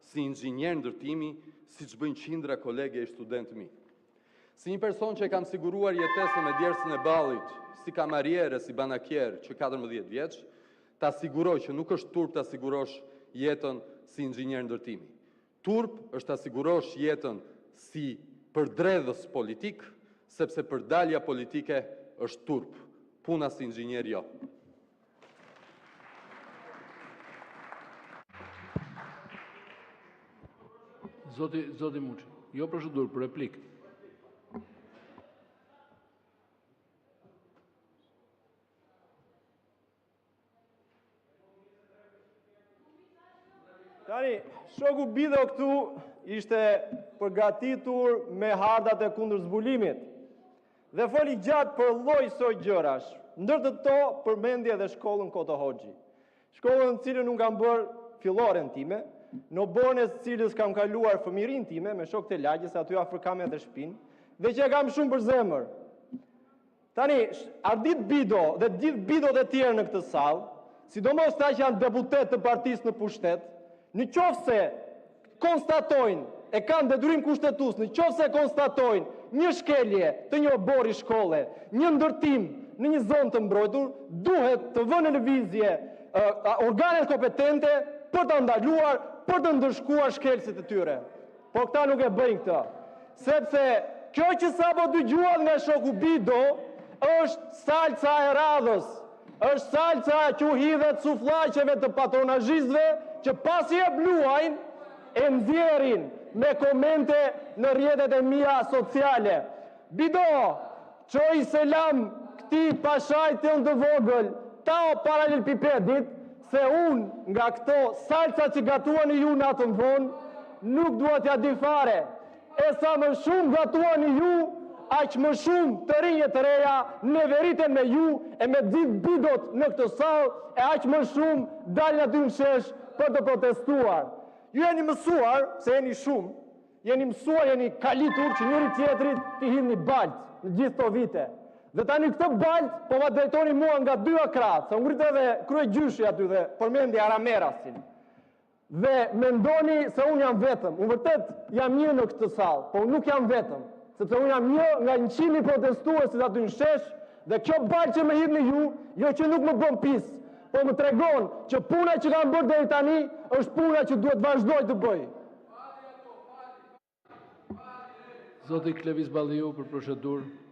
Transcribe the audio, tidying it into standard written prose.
si inxhinier ndërtimi, siç bëjnë qindra kolege e studentë mi. Si një person që kam siguruar jetesën me djersën e ballit, si kamariere, si banakier që 14 vjeç, ta siguroj që nuk është turp ta sigurosh jetën si inxhinier ndërtimi. Turp është ta sigurosh jetën si përdredhës politik, sepse përdalja politike është turp, puna si inxhinier jo. Zoti Muçi, jo procedurë, për replik. Tani, shoku Bido këtu ishte përgatitur me hardat e kundër zbulimit dhe foli gjatë për lloj gjërash, ndër të to përmendje edhe shkollën Koto Hoxhi. Shkollën në cilën unë kam bërë filloren time, në borën e cilës kam kaluar fëmirin time me shokët e lagjës, aty afër kamet e shtëpinë, dhe që e kam shumë për zemër. Tani, Ardit Bido dhe gjithë Bidot e tjerë në këtë sallë, sidomos ta që janë deputet të partisë në pushtet, në qoftë se konstatojnë, e kanë detyrim kushtetues, në qoftë se konstatojnë një shkelje të një obori shkolle, një ndërtim në një zonë të mbrojtur, duhet të vënë në lëvizje organet kompetente për të ndaluar, për të ndërshkuar shkelësit e tyre. Por këta nuk e bëjnë këtë, sepse kjo që sapo dëgjuat nga shoku Bido është salca e radhës, është salca që u hidhet sufllaqeve të patronazhistëve që pasi e bluajnë e nxjerrin me komente në rrjetet e mia sociale. Bido, çoj selam këtij pashajt të vogël, tao paralel pipedit, se unë nga këto salca që gatuani ju në atë vonë, nuk dua t'ja di fare. E sa më shumë gatuani ju, aq më shumë të rinje të reja në veriten me ju e me gjithë Bidot në këtë sallë, e aq më shumë dalin aty në shesh për të protestuar. Ju jeni mësuar, se jeni shumë, jeni mësuar, jeni kalitur që njëri tjetrit t'i hidhni balt në gjithë to vite. Dhe tani këtë balt po ma drejtoni mua nga dy akrat, se ngrit edhe kryegjyshi aty dhe përmendi Aramerasin. Dhe mendoni se unë jam vetëm, unë vërtet jam një në këtë sallë, po unë nuk jam vetëm, sepse unë jam një nga 100 protestuesit aty në shesh, dhe kjo balt që më hidhni ju, jo që nuk më bën pis, po më tregon që puna që kam bërë deri tani është puna që duhet vazhdoj të bëj. Zoti Klevis Balliu për procedurë.